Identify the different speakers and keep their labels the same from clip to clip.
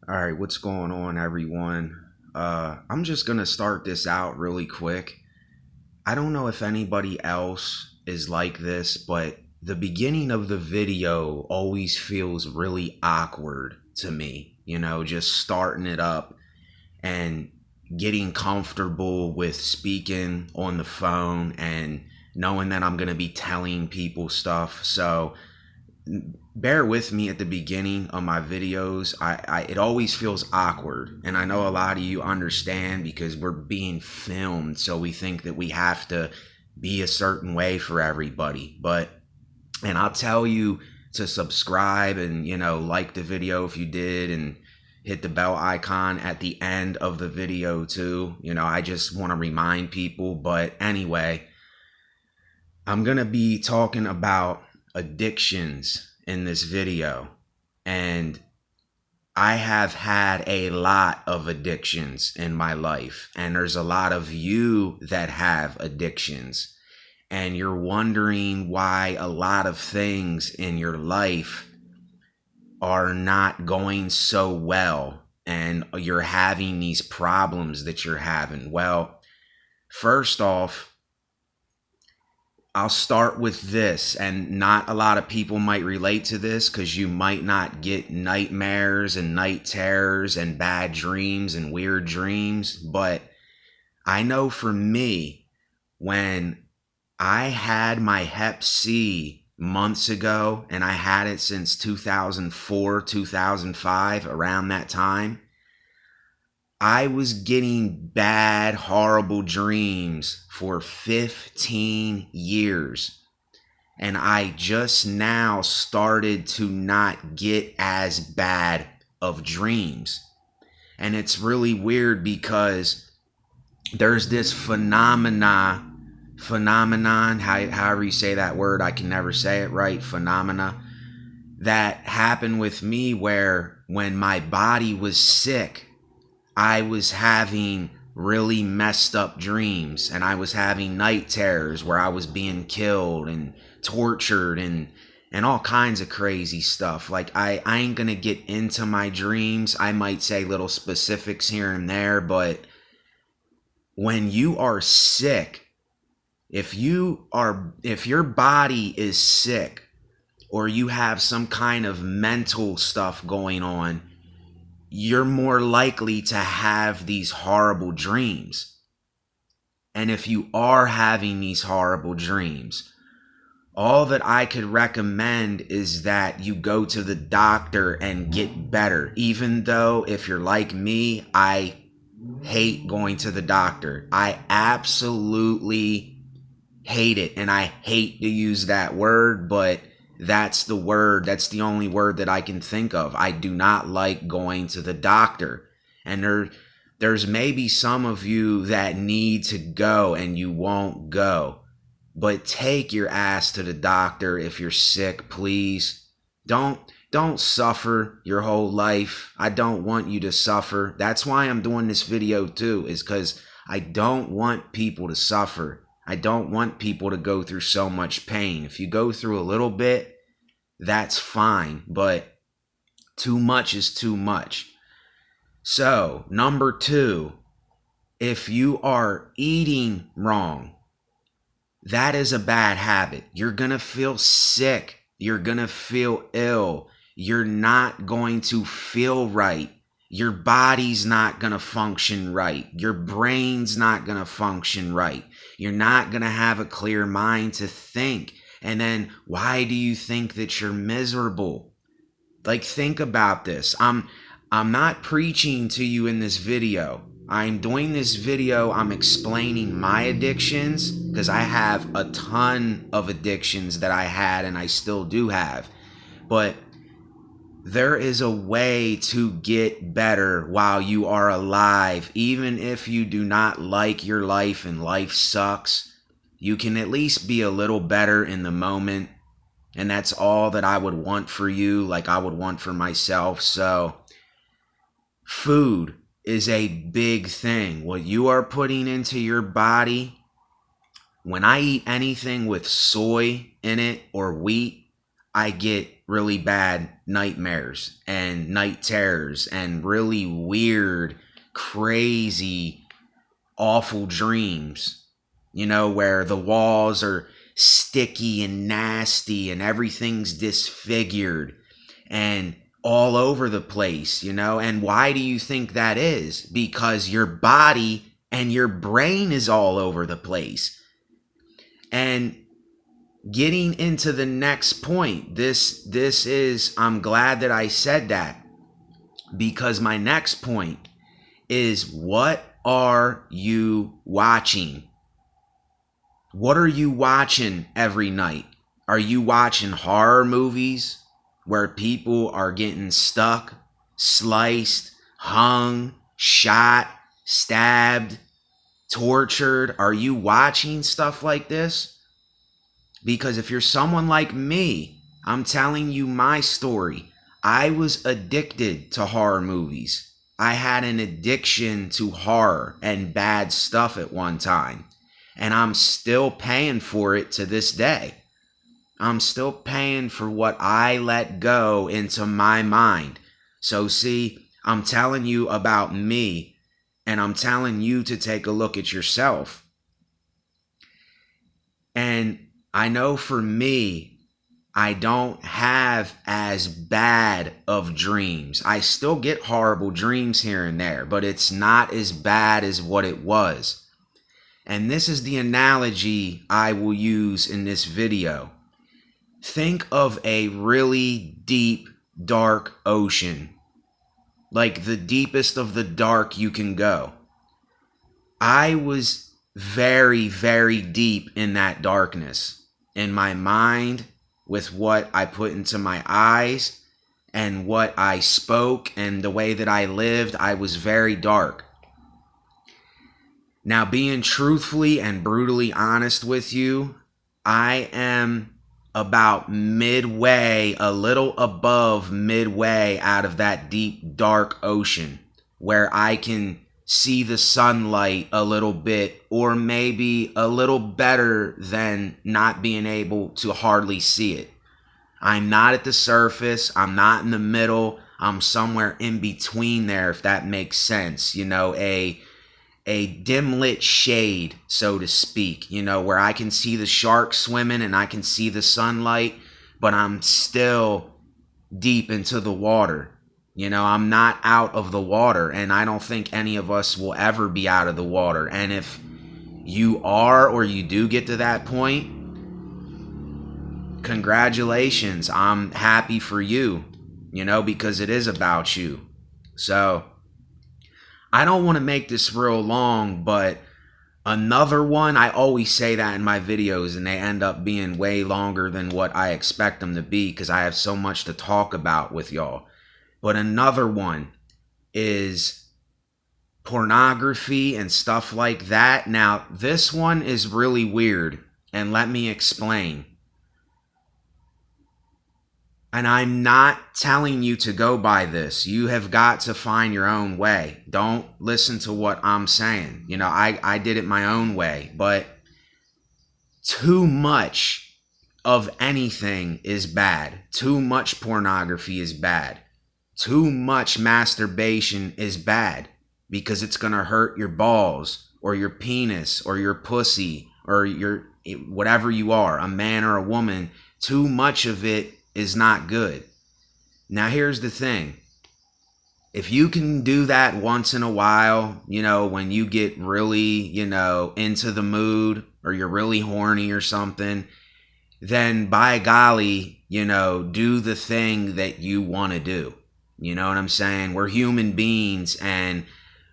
Speaker 1: All right, what's going on, everyone? I'm just gonna start this out really quick. I don't know if anybody else is like this, but the beginning of the video always feels really awkward to me. Just starting it up and getting comfortable with speaking on the phone and knowing that I'm gonna be telling people stuff. So bear with me at the beginning of my videos. It always feels awkward, and I know a lot of you understand because we're being filmed, so we think that we have to be a certain way for everybody. And I'll tell you to subscribe and like the video if you did, and hit the bell icon at the end of the video too. I just want to remind people. But anyway, I'm gonna be talking about addictions in this video, and I have had a lot of addictions in my life, and there's a lot of you that have addictions, and you're wondering why a lot of things in your life are not going so well, and you're having these problems that you're having. Well, first off, I'll start with this, and not a lot of people might relate to this because you might not get nightmares and night terrors and bad dreams and weird dreams. But I know for me, when I had my Hep C months ago, and I had it since 2004, 2005, around that time, I was getting bad, horrible dreams for 15 years. And I just now started to not get as bad of dreams. And it's really weird because there's this phenomenon, however you say that word, I can never say it right, phenomena, that happened with me where when my body was sick, I was having really messed up dreams, and I was having night terrors where I was being killed and tortured and all kinds of crazy stuff. Like I ain't gonna get into my dreams. I might say little specifics here and there, but when you are sick, if your body is sick, or you have some kind of mental stuff going on, you're more likely to have these horrible dreams. And if you are having these horrible dreams, all that I could recommend is that you go to the doctor and get better. Even though, if you're like me, I hate going to the doctor. I absolutely hate it. And I hate to use that word, but that's the word. That's the only word that I can think of. I do not like going to the doctor. And there's maybe some of you that need to go and you won't go. But take your ass to the doctor if you're sick, please. Don't suffer your whole life. I don't want you to suffer. That's why I'm doing this video too, is because I don't want people to suffer. I don't want people to go through so much pain. If you go through a little bit, that's fine, but too much is too much. So, number 2, if you are eating wrong, that is a bad habit. You're going to feel sick. You're going to feel ill. You're not going to feel right. Your body's not going to function right. Your brain's not going to function right. You're not going to have a clear mind to think. And then why do you think that you're miserable? Like, think about this. I'm not preaching to you in this video. I'm doing this video, I'm explaining my addictions, because I have a ton of addictions that I had and I still do have. But there is a way to get better while you are alive. Even if you do not like your life and life sucks, you can at least be a little better in the moment. And that's all that I would want for you, like I would want for myself. So, food is a big thing. What you are putting into your body. When I eat anything with soy in it or wheat, I get really bad nightmares and night terrors and really weird, crazy, awful dreams, you know, where the walls are sticky and nasty and everything's disfigured and all over the place, you know. And why do you think that is? Because your body and your brain is all over the place. And getting into the next point, this is, I'm glad that I said that, because my next point is, what are you watching? What are you watching every night? Are you watching horror movies where people are getting stuck, sliced, hung, shot, stabbed, tortured? Are you watching stuff like this? Because if you're someone like me, I'm telling you my story. I was addicted to horror movies. I had an addiction to horror and bad stuff at one time. And I'm still paying for it to this day. I'm still paying for what I let go into my mind. So see, I'm telling you about me, and I'm telling you to take a look at yourself. And I know for me, I don't have as bad of dreams. I still get horrible dreams here and there, but it's not as bad as what it was. And this is the analogy I will use in this video. Think of a really deep, dark ocean, like the deepest of the dark you can go. I was very, very deep in that darkness, in my mind, with what I put into my eyes and what I spoke and the way that I lived. I was very dark. Now, being truthfully and brutally honest with you, I am about midway, a little above midway out of that deep, dark ocean, where I can see the sunlight a little bit, or maybe a little better than not being able to hardly see it. I'm not at the surface. I'm not in the middle. I'm somewhere in between there, if that makes sense. You know, a dim lit shade, so to speak, you know, where I can see the sharks swimming and I can see the sunlight, but I'm still deep into the water. You know, I'm not out of the water, and I don't think any of us will ever be out of the water. And if you are, or you do get to that point, congratulations. I'm happy for you, you know, because it is about you. So I don't want to make this real long, but another one, I always say that in my videos, and they end up being way longer than what I expect them to be, because I have so much to talk about with y'all. But another one is pornography and stuff like that. Now, this one is really weird, and let me explain. And I'm not telling you to go by this. You have got to find your own way. Don't listen to what I'm saying. You know, I did it my own way. But too much of anything is bad. Too much pornography is bad. Too much masturbation is bad, because it's going to hurt your balls or your penis or your pussy or your whatever you are, a man or a woman. Too much of it is not good. Now, here's the thing. If you can do that once in a while, you know, when you get really, you know, into the mood, or you're really horny or something, then by golly, you know, do the thing that you want to do. You know what I'm saying? We're human beings, and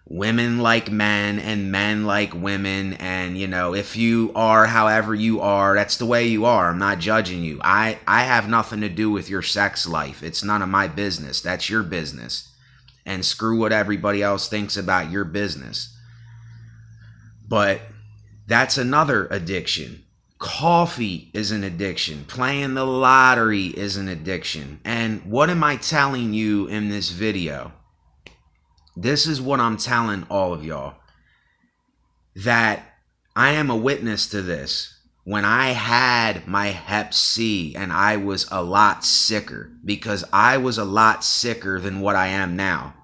Speaker 1: women like men and men like women. And, you know, if you are however you are, that's the way you are. I'm not judging you. I have nothing to do with your sex life. It's none of my business. That's your business. And screw what everybody else thinks about your business. But that's another addiction. Coffee is an addiction. Playing the lottery is an addiction. And what am I telling you in this video? This is what I'm telling all of y'all. That I am a witness to this. when I had my Hep C and I was a lot sicker, because I was a lot sicker than what I am now.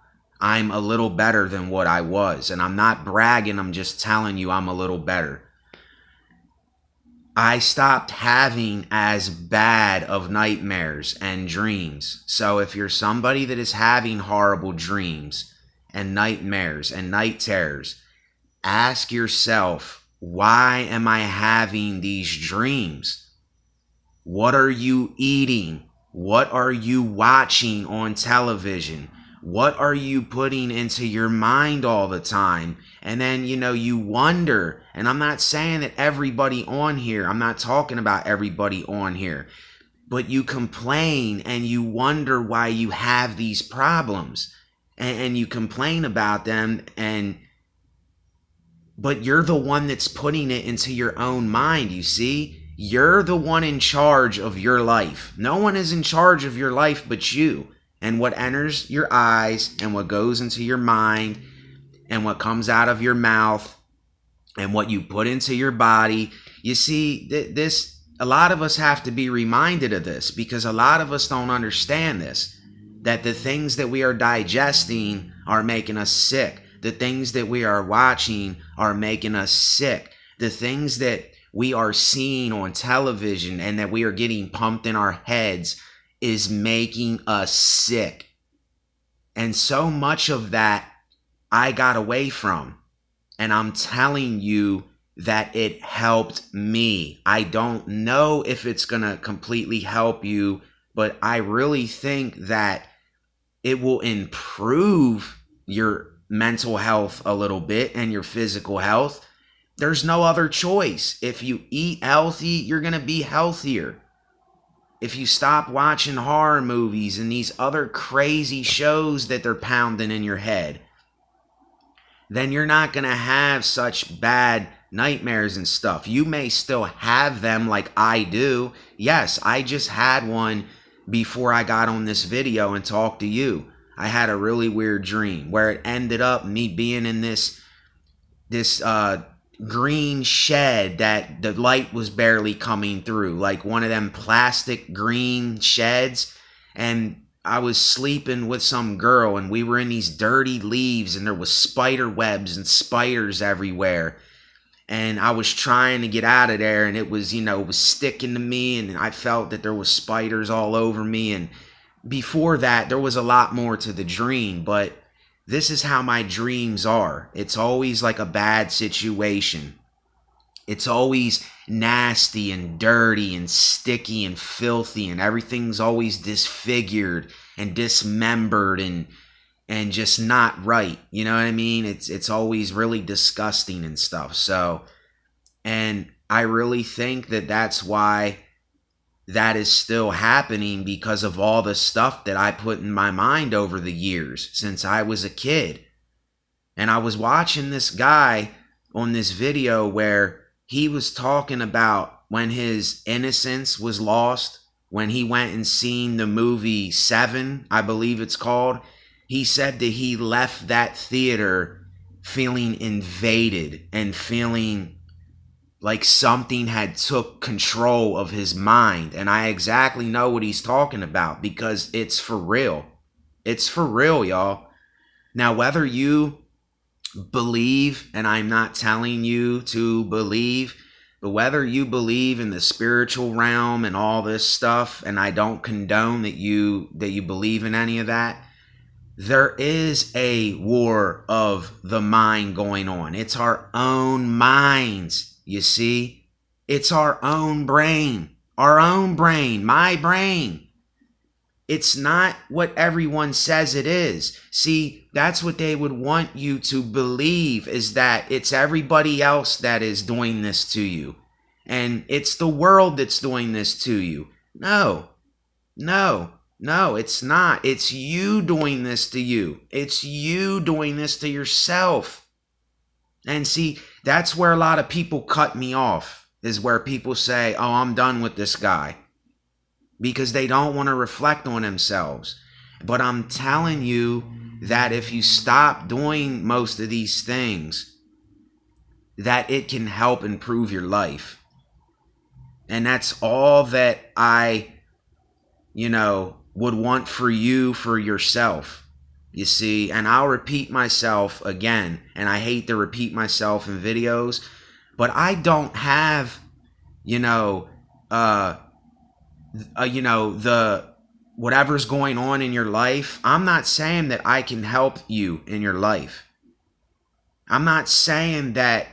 Speaker 1: I'm a little better than what I was, and I'm not bragging, I'm just telling you I'm a little better. I stopped having as bad of nightmares and dreams. So if you're somebody that is having horrible dreams and nightmares and night terrors, ask yourself, why am I having these dreams? What are you eating? What are you watching on television? What are you putting into your mind all the time? And then, you wonder, and I'm not saying that everybody on here, I'm not talking about everybody on here, but you complain and you wonder why you have these problems, and you complain about them, but you're the one that's putting it into your own mind, you see? You're the one in charge of your life. No one is in charge of your life but you. And what enters your eyes and what goes into your mind and what comes out of your mouth and what you put into your body. You see, a lot of us have to be reminded of this, because a lot of us don't understand this, that the things that we are digesting are making us sick. The things that we are watching are making us sick. The things that we are seeing on television and that we are getting pumped in our heads is making us sick. And so much of that I got away from. And I'm telling you that it helped me. I don't know if it's going to completely help you, but I really think that it will improve your mental health a little bit and your physical health. There's no other choice. If you eat healthy, you're going to be healthier. If you stop watching horror movies and these other crazy shows that they're pounding in your head, then you're not going to have such bad nightmares and stuff. You may still have them like I do. Yes, I just had one before I got on this video and talked to you. I had a really weird dream where it ended up me being in this green shed that the light was barely coming through, like one of them plastic green sheds, and I was sleeping with some girl, and we were in these dirty leaves, and there was spider webs and spiders everywhere, and I was trying to get out of there, and it was sticking to me, and I felt that there was spiders all over me. And before that, there was a lot more to the dream, but this is how my dreams are. It's always like a bad situation. It's always nasty and dirty and sticky and filthy, and everything's always disfigured and dismembered and just not right. You know what I mean? It's always really disgusting and stuff. So, and I really think that that's why that is still happening, because of all the stuff that I put in my mind over the years since I was a kid. And I was watching this guy on this video where he was talking about when his innocence was lost, when he went and seen the movie Seven, I believe it's called. He said that he left that theater feeling invaded and feeling like something had took control of his mind. And I exactly know what he's talking about, because it's for real. It's for real, y'all. Now, whether you believe, and I'm not telling you to believe, but whether you believe in the spiritual realm and all this stuff, and I don't condone that you believe in any of that, there is a war of the mind going on. It's our own minds. You see, it's our own brain, my brain. It's not what everyone says it is. See, that's what they would want you to believe, is that it's everybody else that is doing this to you. And it's the world that's doing this to you. No, it's not. It's you doing this to you. It's you doing this to yourself. And see, that's where a lot of people cut me off, is where people say, oh, I'm done with this guy, because they don't want to reflect on themselves. But I'm telling you that if you stop doing most of these things, that it can help improve your life. And that's all that I, would want for you, for yourself. You see, and I'll repeat myself again, and I hate to repeat myself in videos, but I don't have, the whatever's going on in your life. I'm not saying that I can help you in your life. I'm not saying that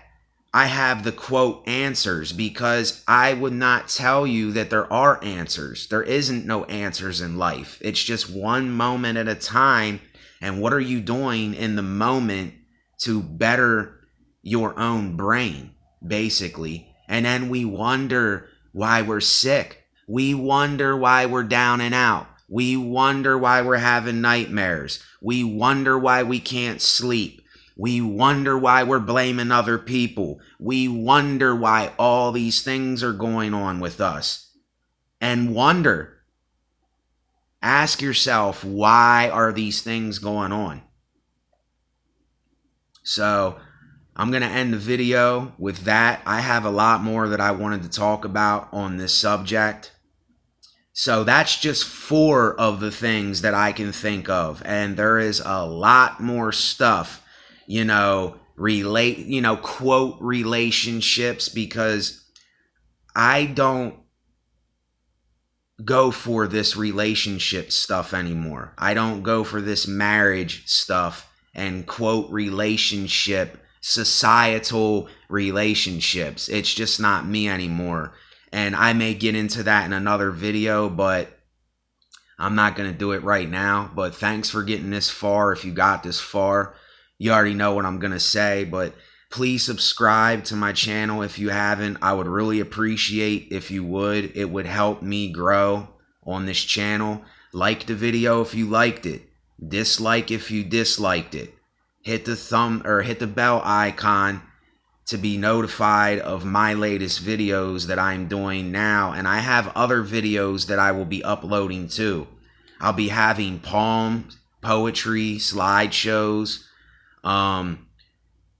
Speaker 1: I have the quote answers, because I would not tell you that there are answers. There isn't no answers in life. It's just one moment at a time. And what are you doing in the moment to better your own brain, basically? And then we wonder why we're sick. We wonder why we're down and out. We wonder why we're having nightmares. We wonder why we can't sleep. We wonder why we're blaming other people. We wonder why all these things are going on with us. And wonder. Ask yourself, why are these things going on? So, I'm going to end the video with that. I have a lot more that I wanted to talk about on this subject. So that's just 4 of the things that I can think of. And there is a lot more stuff, quote relationships, because I don't go for this relationship stuff anymore. I don't go for this marriage stuff and quote relationship, societal relationships. It's just not me anymore. And I may get into that in another video, but I'm not going to do it right now. But thanks for getting this far. If you got this far, you already know what I'm going to say. But please subscribe to my channel if you haven't. I would really appreciate if you would. It would help me grow on this channel. Like the video if you liked it. Dislike if you disliked it. Hit the bell icon to be notified of my latest videos that I'm doing now. And I have other videos that I will be uploading too. I'll be having poems, poetry, slideshows,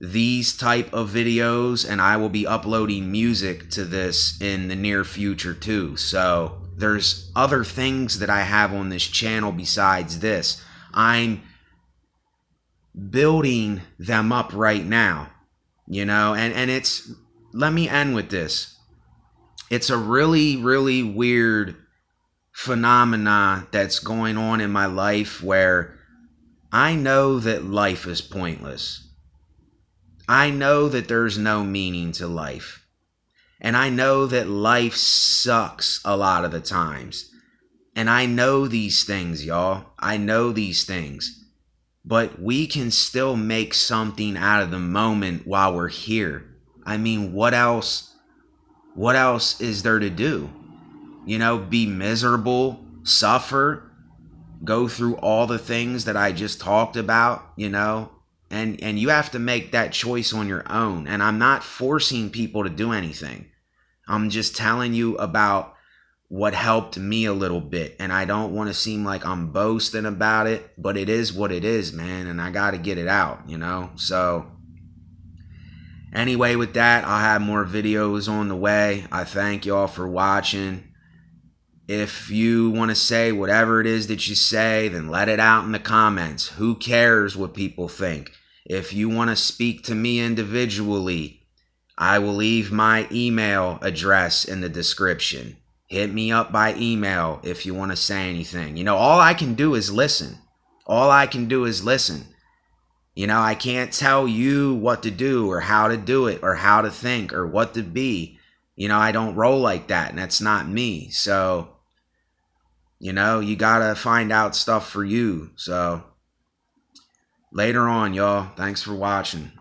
Speaker 1: these type of videos, and I will be uploading music to this in the near future too. So there's other things that I have on this channel besides this. I'm building them up right now. And it's, let me end with this. It's a really, really weird phenomena that's going on in my life where I know that life is pointless. I know that there's no meaning to life. And I know that life sucks a lot of the times. And I know these things, y'all. I know these things. But we can still make something out of the moment while we're here. I mean, what else is there to do? Be miserable, suffer, go through all the things that I just talked about, and you have to make that choice on your own. And I'm not forcing people to do anything. I'm just telling you about what helped me a little bit. And I don't want to seem like I'm boasting about it, but it is what it is, man. And I got to get it out, So anyway, with that, I'll have more videos on the way. I thank y'all for watching. If you want to say whatever it is that you say, then let it out in the comments. Who cares what people think? If you want to speak to me individually, I will leave my email address in the description. Hit me up by email if you want to say anything. All I can do is listen. All I can do is listen. I can't tell you what to do or how to do it or how to think or what to be. I don't roll like that, and that's not me. So, you got to find out stuff for you. So, later on, y'all. Thanks for watching.